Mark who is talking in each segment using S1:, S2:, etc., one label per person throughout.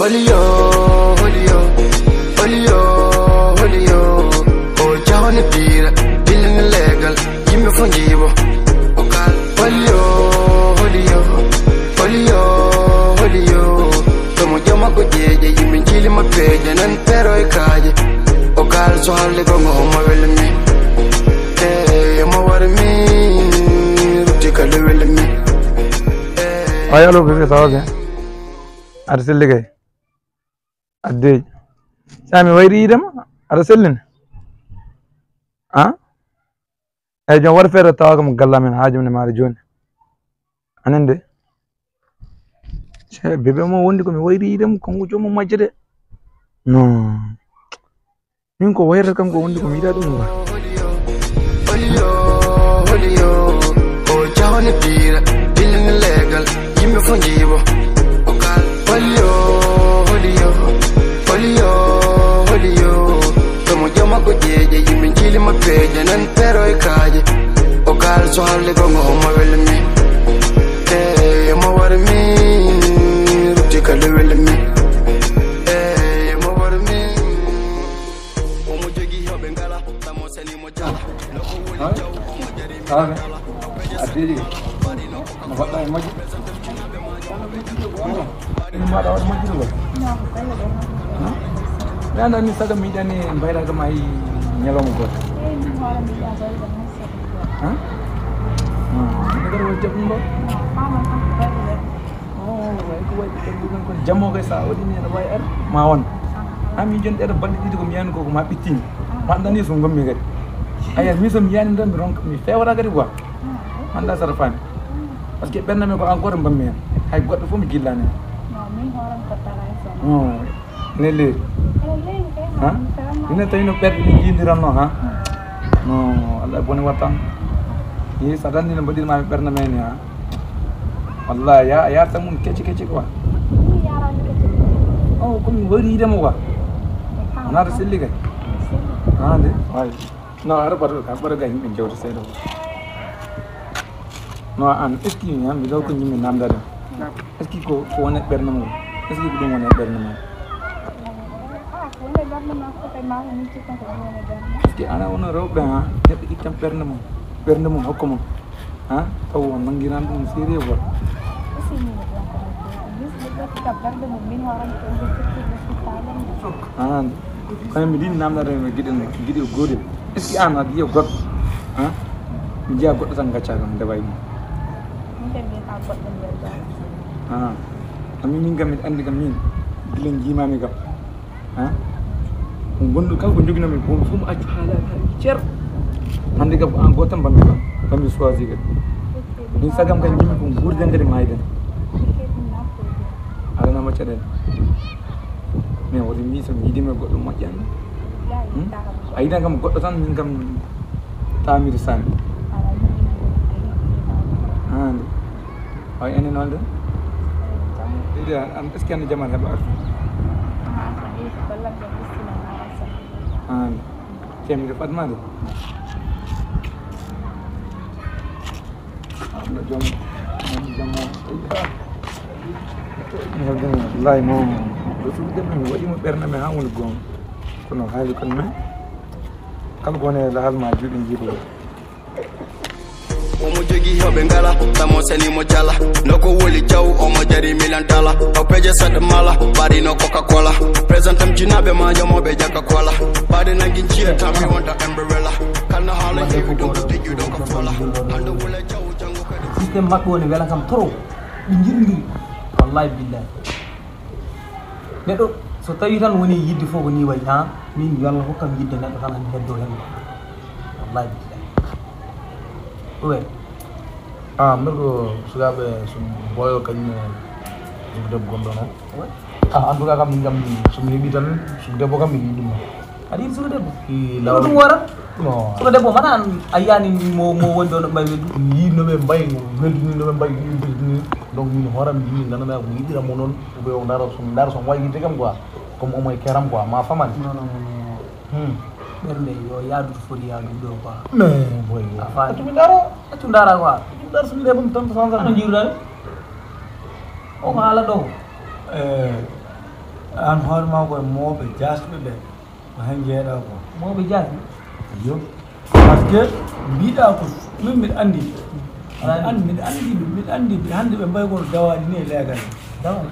S1: Olio, olio, olio, olio. Oh, John Pira, dealing illegal. Give me from Jibo. Okay. Olio, olio, olio, olio. Tomo jama ko jeje, yimi chili ma peje nan pero e kaje. Okay, so halle go mo ma wel mi. Eh, ma war mi. Ruti ka le wel mi.
S2: Ayo lo ke sawaga. Arsil ligay. Adde. Sami wayri idam arsilin. Ha? Ay jon war fere tawagam galla men hajum ne mari joni. Anande. Che bebe mo wondi ko mi wayri idam ko ngo jomo majjede. No. Min ko wayra kam ko wondi ko mi ida dum ba.
S1: Olio, olio. Oh, John Pira, dealing illegal. Give me from Jibo. Okay. Olio, olio, olio, olio. Tomo jama ko jeje, yimi chili ma peje nan pero e kaje. Okay, so halle go mo ma wel mi. Eh, ma war mi. Ruti ka le wel mi. Eh, ma war mi. O mo jogi hobe ngala, tamo seni mo jala. No ko woni jaw, o mo jari mi.
S2: Adde. Ma fadda e majji. Ma da wad majji lo. Nana ni saga mi dani bayra ga mai nyalom ko. Ha? Negara wajib ndo. Oh, ko wajib ko jamo ga sa wadi ni na bayar mawon. Ami jon der bandi di ko mi yan ko ma bitin. Pandani so ngam mi gadi. Aya mi so mi yan ndam ronk mi fewara gadi quoi. Anda sarfan. Parce que benn me ko encore mbamme hay goddo fu mi gillane.
S3: Non, mi horam ko taray so.
S2: Oh. Nele. Ha? Ina tayno perdi ni jindiranno ha? No, Allah boni watan. Ye sadan ni badir ma perna men ya. Wallahi ya tamun keci quoi. Oh, comme wari dem quoi. Ana da silli kai. Ha de. Ai. No, ara bar ga hin jawta sai da. No an eski ni am do ko nyimi nam da. Eski ko wona perna mo. Eski ko dum wona perna mo. Eski ana wona robe ha. Net itam perna mo hokko mo. Ha? Taw mangiran dum sire wa. Ah, kaya midin nam da me gidi gode. Eski ana dia god. Ha? Dia god sang kaca kan da bai. Ah. Kami mingam andi kami gilen jima mi gam. Ha? Bondu kan ko jogina mi bon fum accu hala cer. Hande gam an gotam bambi gam. Bambi choisi gam. Ni sagam kan jimi ko gurde ngade mayden. Ala na ma cede. Me wori mi so mi dime goddo majjan. Ayda kam goddo tan min kam tamir san. Ah. Ay enen walde. Ida am eski an jamal heba arfi. Ah. Kem de fatma de. Allah jom jamo. Wallahi mo do dem wadi mo berna me hamul gom. Kono hali kon me. Kala gone la hal ma judi jibo.
S1: Omo jogi hobe ngala tamo seni mo jala noko woli jaw omo jari milan dala o peje sad mala bari no coca cola presentam jinabe ma jamo be jaka cola bari na ginchia tammi wonta umbrella kana hala hewi do ko tiju do ko fola ando wala jaw jango kadi
S4: system makko ni wela kam toro njirndi wallahi billahi nedo so tawi tan woni yidde foko ni way ha min yalla hokkam yidde neddo tan hande heddo hen wallahi billahi
S2: Ah, mergo sugabe sum boyo kanyum sum debbo gondo non. Ah, anduga kam ngam sum hebi tan sum debbo kam mi dum.
S4: Adi suka debbo.
S2: Law
S4: dum wara?
S2: No.
S4: Suka debbo mana ayani mo wondo no mbay weddu.
S2: Yi no be mbay weldu ni no be mbay ni donc min horam yi nana na bu yidira mo non be o ndaro sum way yidde kam quoi. Comme o moy keram quoi ma faman.
S4: Non non non. Bernde yo yaadu fori yaadu do quoi.
S2: Mais boy.
S4: Afa
S2: Tu ndaro?
S4: Tu ndara quoi.
S2: Dar sum debbo tan tan
S4: Ano jiru dal? O ko hala do.
S5: an horma ko moɓe jasɓe ɓe ko hen jeeɗa ko
S4: moɓe jasɓe
S5: yo par ce que mbiɗa ko min mbiɗa andi mbiɗa andi hande ɓe mbayi kono dawaɗi ni e leegal
S4: dawani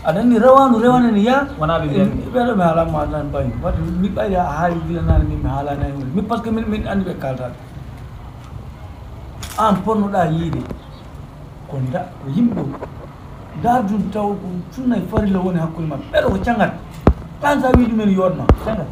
S5: aɗa andi rawandu rewane ne yaa
S4: wona ɓe mbiyanmi
S5: ɓeɗo mi haalanma tan mbayi wadde mi ɓayde a haali gilanani min mi haalanani min par ce que min andi ɓe kaltaɓe an ponnoɗa yiide ko yimɓe dardu taw ko sunna e farilla woni hakkude maɓɓe ɓeɗo ko cangat tan sa wi ɗumen yotma cangat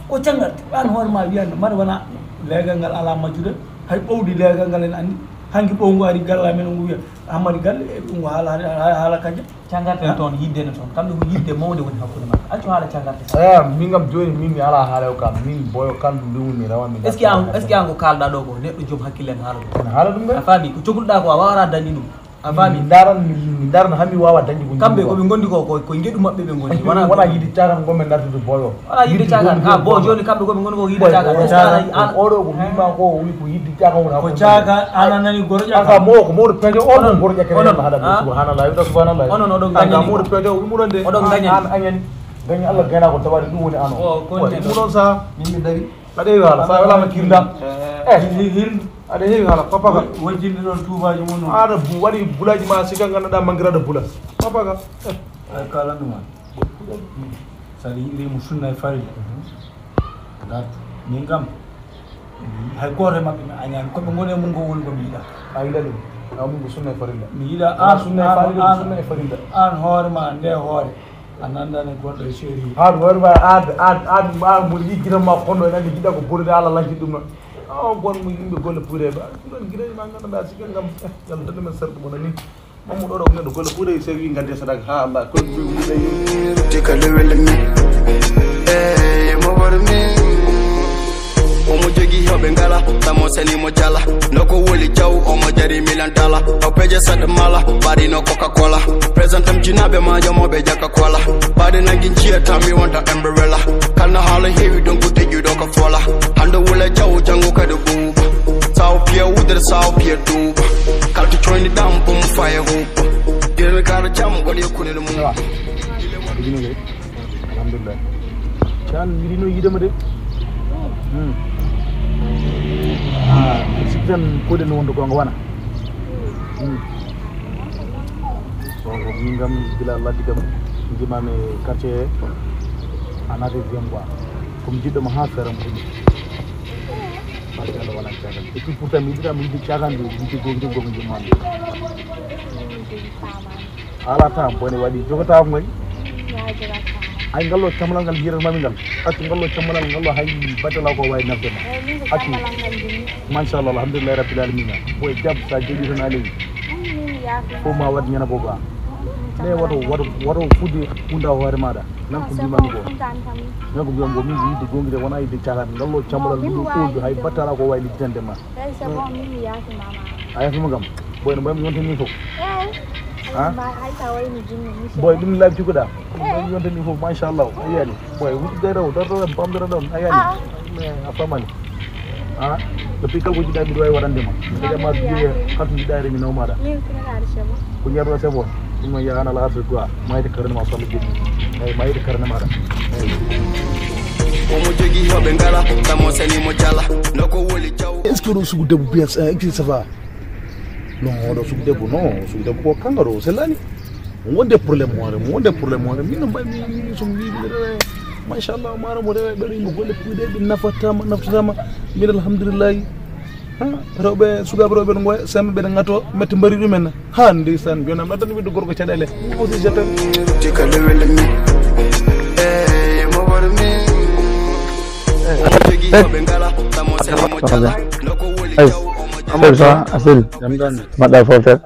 S5: ko cangat an hoore ma wiyanno mbaɗa wona leegal ngal ala majjude hay ɓowdi leegal ngal en andi hanki ɓowngu ari galla men ngu wiya hammadi galle e ɗum haala kaja
S4: cangarte toon yiddene toon kamɓe ko yidde mawde woni hakkude maɓɓe accu haala cangarte
S6: aya min kam joni min mi ala haala o kam min boyo kaldu ndewni rawanmi
S4: est ce que an ko kalɗa ɗo ko neɗɗo joom hakkille en haala ɗum
S6: ene haala ɗum
S4: a faami ko cohluɗa ko a wawata dañi ɗum a faami
S6: mi darna hammi wawa dañde ko
S4: kamɓe koɓe gondi ko koye gueɗu maɓɓe ɓe gondi
S6: wona yiide cagan gomen dartude boyo
S4: wona yiide cagan ha bo joni kamɓe koɓe gondi ko yiide cagan
S6: oɗo ko mbima ko wi ko yidde cagan woni
S5: ko caga ana nani goro
S6: ƴaka mo ko mawɗo peejo oɗon goro ƴakkere haɗa subhanallah wiɗo subhanallah
S4: onon oɗon gañani
S6: mawɗo peejo wimuɗon de
S4: oɗon gañani
S6: an añani gañi allah gayna ko tawade ɗum woni an o ɗum ɗon saha
S4: min mi dari
S6: aɗa heewi haala sa welama kirda
S5: hirdu
S6: aɗa heewi haala papaka
S5: wajjinde ɗon tubaji mum noon
S6: aɗa waɗi bulaji ma sika ganduɗa manguiraɗo bula papaka
S5: ay kala ɗuma saɗa yiɗirimo sunna e farilla dartu min kam hay goto e maɓɓe mi añani koɓe goni e mum ko woni komi yiɗa
S6: a yiɗa ɗum amun ko sunna e farilla
S5: mi yiɗa an
S6: sunna e farilla sunna e farilla
S5: an hoorema nde hoore a nandane goɗɗo e séri
S6: ha ɗum waɗima an mo ligguitanma konɗo en andi jiɗa ko burde Allah lanki ɗum noon on gon mo yimɓe golle puureɓe ɗon guiɗaji ma ganduɗa sika gam yalla daɗa men sarɗu mona ni mamuɗo ɗo ko neɗɗo golle puure so wi gande sadaka ha Allah ko
S1: tika lewele mi mo wara mi omo jogi heɓe ngala tamo senimo jala noko woli jaw omo jari million dollar o peje saɗa mala ɓaɗino coca cola présentam jinaɓe ma jamoɓe jaka kola ɓaɗe nagui jiyatami wonta umbrella kalno haala heewi ɗon ko teƴuɗo ko fola hande wula jaw janggo kadi ɓuuɓa sawo piya wudere sawo piya duuɓa kalto coyni ɗam bomo faye huuɓa dirmi kaɗa jam waɗi yakkunede mum
S6: alhamdulillah can miɗino yiidema de sikki tan koɗe no wonde gonga wona so ko min kam gila laddi kam jimami quartier he a naate wiyam quoi komi jiɗɗomo ha feere mo ɗumi barke Allah wona cagan et puis pourtant mi yiɗitama yidde cagan de yidde gogi gomi jimmami ala temps bone waɗi jogotako ngoy ay ngallo cammalal ngal jiiratmami ngal accu ngallo cammalal ngallo hay battala ko wawi nafdema accu machallah alhamdulillahi rabbil alamina boye jaab sa jogui tan alewi fof ma waɗ ñana boba mais waɗo fudde hunda hoore maɗa nan ko mbimami ko nan ko mbiyam ko min yidde gonguide wona yidde cakan ngallo cammalal ɗum ɗoldu hay battala ko wawi lidditandema a yafima kam boy no mbaymi yontani foof boy ɗum laabi cukoɗa ɗum yontani foof machallah a yiyani boy wuɗɗude rew dortoɗo pamdora ɗon a yiyani mais a famani depuis kala ko jiɗa mbiɗo wawi waɗandema ƴama biye halto jiɗa remi naw maɗa ko jeeɗo c'est bon ɗum noon yahan ala arde quoi mayde karne ma so Allah jeɗɗi eyyi mayde karne maɗa eyyi
S1: omo jogi heɓe ngala tamo senimo jala noko woli jaw
S6: est ce que ɗo sugu debbo biyat est ce que ça va non oɗo sugu debbo non sugu debbo ko kanga ɗo sellani mo wonde probléme hoore min no mbaymi somi wiiɓe machallah mara mo rewe ɓeɗo yimɓe golle puuɗe ɓe naftatama min alhamdulillahi rewɓe sukaɓe rewɓe ɗo goya sembe ɓeɗe gatto mette mbari ɗumen ha ndeysan jonam ɗa tan wiɗde gorko caɗele aussi jetten
S1: tika lewele mi mo wara mi omo jogi heɓe ngala tamo senimo jala noko woli jaw
S2: Amadu sa asel maɗa fofter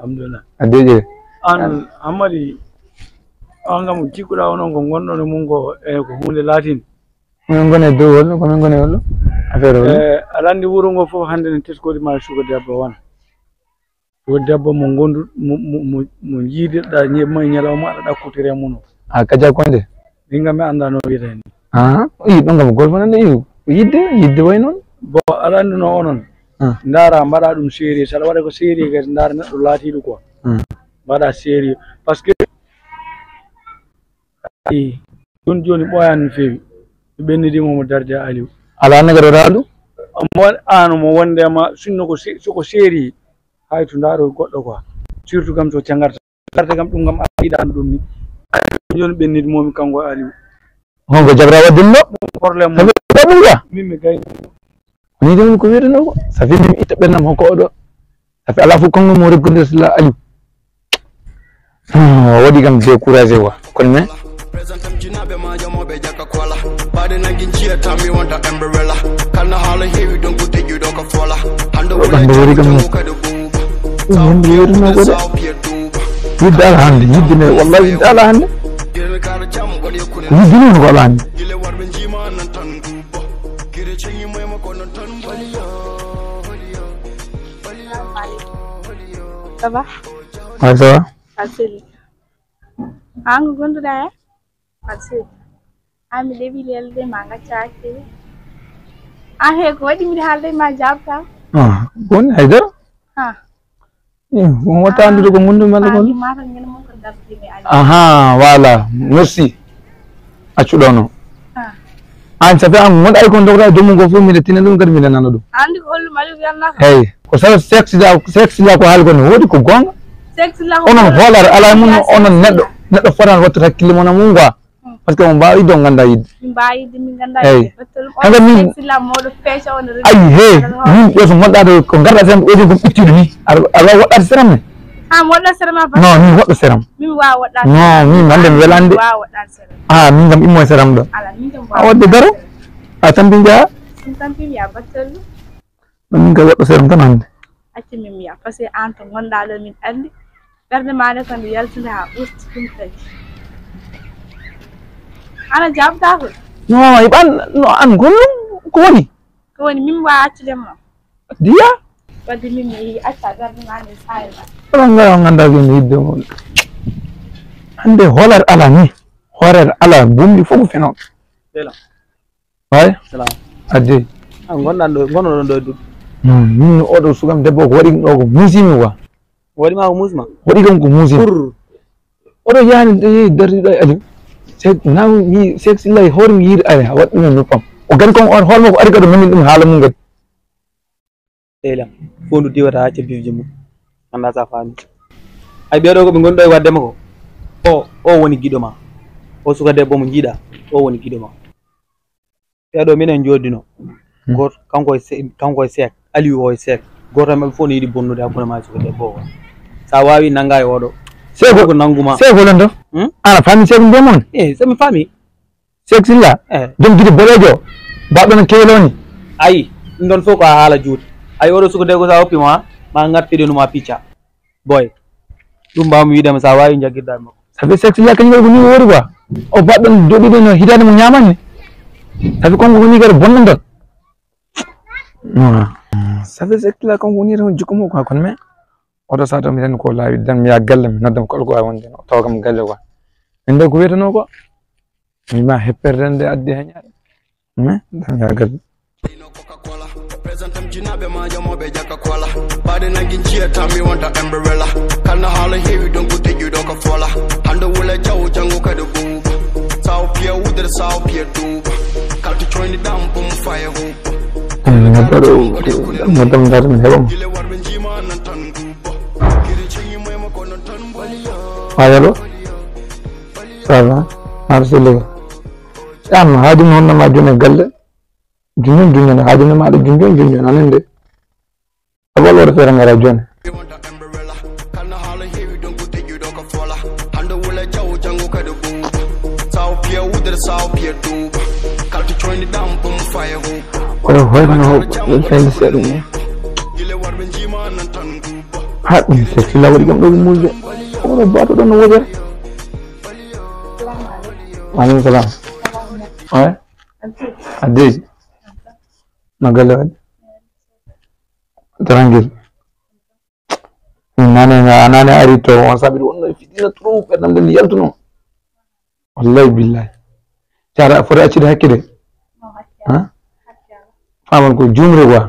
S2: adeje
S5: an Amadi an kam cikkuɗa onon ko gonɗon e mum ko ko hunde latin
S2: min gone dow hollo komin gone hollo affaire hollo
S5: aɗa andi wuuro ngo fof hande ne teskodi ma suka debbo wona suka debbo mo gondu mo jiidirɗa ñebma e ñalawma aɗa ɗakkotiri e muno
S2: a kaja konde
S5: min kam mi anda no wiyete ni
S2: i ɗon kam golfanande yidde way noon
S5: bo aɗa andi no onon ndara mbaɗa ɗum série saɗa waɗa ko série kadi ndara neɗɗo laatiɗo quoi mbaɗa série par ce que joni ɓoyani feewi mi ɓennidimomo dardia Aliou
S2: ala negaro raɗu
S5: an mo wondema sinno soko seeri hay to ndaaro goɗɗo quoi surtout kam so cangarta kam ɗum kam a yiɗano ɗum ni joni ɓennidimomi kanko Aliou
S2: honko jabra waddinɗo
S5: probléme
S2: ɗum ga
S5: min mi gayni
S2: ni joni ko wiyeteno ko ça fait mi itta ɓernam hokko oɗo ça fait ala fof kongo mo reggude sila Aliou waɗi kam découragé quoi kono mais
S1: Presentam jinabe ma jamobe jaka kwala bade nagin chia tami wanta umbrella kana hala heavy don ko teju do ka fola hando wala
S2: wori kam yimɓe yerino ko de yidde ala hande yiddine wallahi yidde ala hande yiddine ko ala hande
S3: Ça va?
S2: Ouais, ça va?
S3: Facile. Angu gonduɗa e? Facile. Ami leɓi lelde ma gaccaki. An he ko waɗi miɗa haalde ma jabta?
S2: Woni haydara?
S3: Ha.
S2: On watta andude ko gondumi walla ko?
S3: Mata ngel mon ko dardimi ali.
S2: Aha, voilà. Merci. Accuɗo no. An ça fait an gonɗa ay kon dogta joomum ko fof miɗe tina ɗum kadi miɗe nana ɗum.
S3: Andi ko hollum ali wiyannaka?
S2: Hey, ko saw sexe la ko haali ko ne woodi ko gonga.
S3: Sexe la
S2: onon hoolare ala mum onon neɗɗo fotan wattude hakkille mon mum quoi par ce que on mbawi yidde on ganda yidde
S3: mbayide min ganda
S2: eyyi hanga min
S3: sila moɗo pecha on
S2: ayi he min ƴo so gonɗade ko garɗa sen oɗi ko ɓittiɗo ni aɗa woɗɗade séram ne
S3: ha mi woɗɗa séram
S2: non min woɗɗo séram
S3: min wawa woɗɗade
S2: non min hande mi welande
S3: wawa woɗɗade séram
S2: min kam immo e séram ɗo
S3: ala min kam
S2: a wadde daro a tampi jaa
S3: min tampi mi ya battello
S2: min kay woɗɗo séram tan hande
S3: acci min mi ya par ce que an to gonɗa ɗo min andi ɓerde maɗa ko nde yaltude ha ɓurti ɗum tagi ana jabtako
S2: non heɓan no an gollum ko woni
S3: min wawa accude mo
S2: diya
S3: wadde min mi yeehi acca ɓerde ma nde sayma
S2: oɗon gara ganda ko mi yidde mon hande hoolare ala ni hoorere ala bumɗi fof ko fenoɓe way addi
S4: gonɗon ɗo duɗ
S2: min oɗo sugam debbo ko waɗi ɗum ɗo ko muusimi quoi
S4: waɗima ko muusma
S2: waɗi ɗum ko muusimi oɗo yaani dardiɗo e Aliou nawi sexe illahi hoore mi yiiri ari ha waɗi ɗumen noppam o gari kon on hoorema ko ari kadi mamin ɗum haala mum kadi
S4: elam fondu diwata ha cebbifje mum anda sa faami ay ɓeɗo koɓe gonɗo e waddema ko o woni giɗo ma o suka debbo mo jiiɗa o woni giɗo ma ɓeɗo minen joddino goto kanko e sek Aliou o e sek goto maɓe fof no yiiɗi bonnude hakkude ma suka debbo o sa wawi nangga e oɗo seko ko nanguma
S2: seko lon to ana faami seko ndemon
S4: somi faami
S2: sek silla jom guide boɗejo baɗɗo no kewloni
S4: ayi ɗum ɗon fof ko a haala juuta ayi oɗo suka debbo sa hoppima ma gartiɗenuma picca boy ɗum mbawmi widema sa wawi jagguirɗa makko
S2: ça fait sexe illa kañum ko ni wori quoi o baɗɗon joɗiɗo no hitande mo ñamanne ça fait konko woni kadi bonnon ton ça fait sexe illa konko woni tan jikkumo quoi kono mais oɗo sata mi tan ko laawi dan mi ya galle mi noddam kala ko wawi wonde no taw kam galle quoi min nde ko wiyeteno ko mima hepperde nde addi ha ñaade mais dan ya galle
S1: Presentam jinabe ma jamobe jaka kwala bade nagin chia tami wanta umbrella kana hala heavy don ko teju do ka fola hando wala jaw jango ka do buba saw pia udar saw pia duba kalti join down bum fire hoop
S2: noddam dar min heɓamo ayalo ça va merci les am haajum honnoma joni galle junjon haajune maɗa junjon anende sabal wara feere ngara joni oɗo hoytano fende seeɗa ni ha ɗum se silla waɗi kam ɗo ko mulde oɗo bato ɗon no wojere aleykum salam oy addeji no galle waɗi tranquille nane ari to on saɓiɗo wonno e fiɗɗina trop ɓerdam nde yaltuno wallahi billahi cara a foti accude hakkide faman ko jumre quoi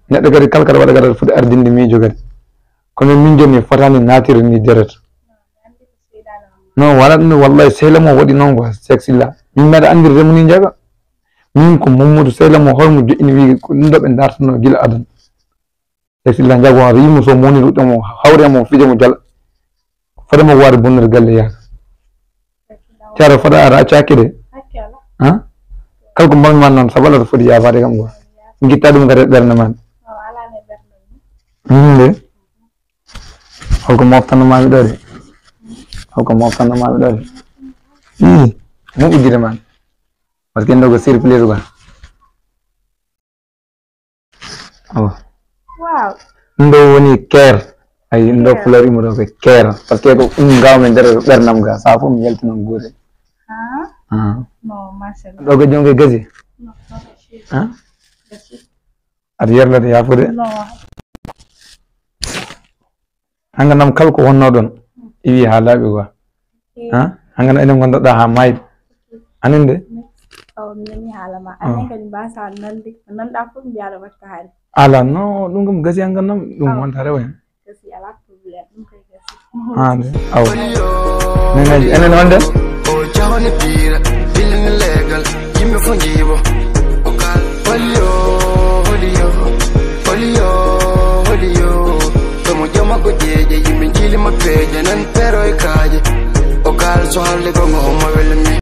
S2: neɗɗo kadi kala kaɗa waɗa kadi aɗa foti ardinde miijo kadi kono min joni fotani natire ni deret non wala ɗum wallahi sehlemo waɗi noon quoi sexe illa min meeɗa andirde mo ni jaga min ko Mamadou Seyla mo holmo joƴini wi ko ɗum ɗo ɓe dartano gila adana e silla jago hoto yimmo so mo woni ɗuɗɗo mo hawre mo fije mo jala fade mo waade bonnude galle yaaka cara fada ara accaki de ha kala ko mbammi man noon sabalata foti yaafade kam go gitta ɗum kadi e ɓernde man de holko moftannomami ɗo de holko moftannomami ɗo de mo ɓuddire man par ce que ndo ko surprise quoi ɗum ɗo woni care ay ndo fleur imo ɗo ko care par ce que ko ɗum gawmi nder ɓernam ga sa fof mi yaltinon goore ɗo ko jonge gasi aɗa yerlade yafude hanganam kala ko wonno ɗon iwi ha laaɓi quoi hangana enen gonɗoɗa ha mayɓe anen de ala no ɗum kam gasi hangannam ɗum wonta rewa hen de aw neneji enen wonde
S1: o jawni pira billini legal yimɓe fo jiibo o kal holiyo tomo jama ko jeeje yimɓe jilima peeje nan pero e kaaje o kal so halle gongo homo welle mi